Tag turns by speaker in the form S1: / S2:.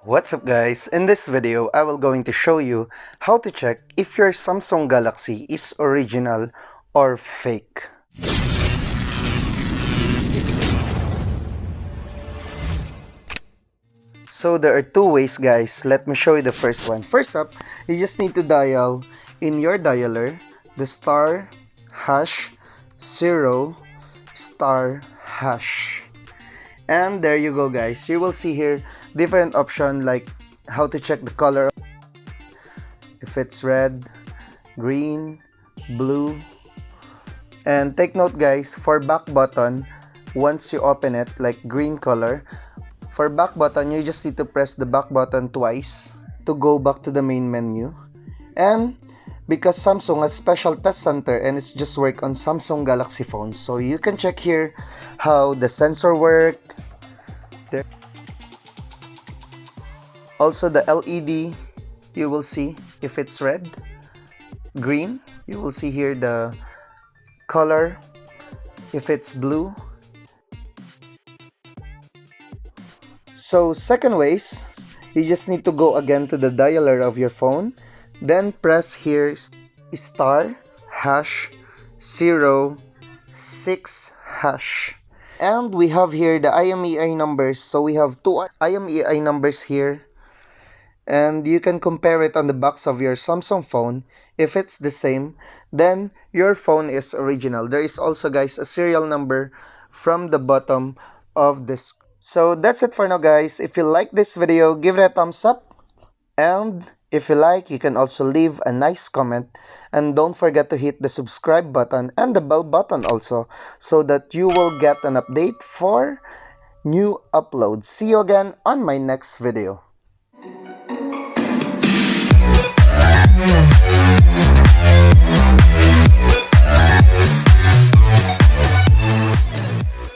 S1: What's up guys, in this video I will going to show you how to check if your Samsung Galaxy is original or fake. So there are two ways guys, let me show you the first one. First up, you just need to dial in your dialer the *#0** and there you go guys, you will see here different option like how to check the color, if it's red, green, blue. And take note guys, for back button, once you open it like green color, for back button you just need to press the back button twice to go back to the main menu. And because Samsung has special test center and it's just work on Samsung Galaxy phones, so you can check here how the sensor work. There. Also the LED, you will see if it's red, green, you will see here the color, if it's blue. So second ways, you just need to go again to the dialer of your phone, then press here *#006#, and we have here the IMEI numbers. So we have two IMEI numbers here, and you can compare it on the box of your Samsung phone. If it's the same, then your phone is original. There is also guys a serial number from the bottom of this. So that's it for now guys. If you like this video, give it a thumbs up, and if you like, you can also leave a nice comment, and don't forget to hit the subscribe button and the bell button also, so that you will get an update for new uploads. See you again on my next video.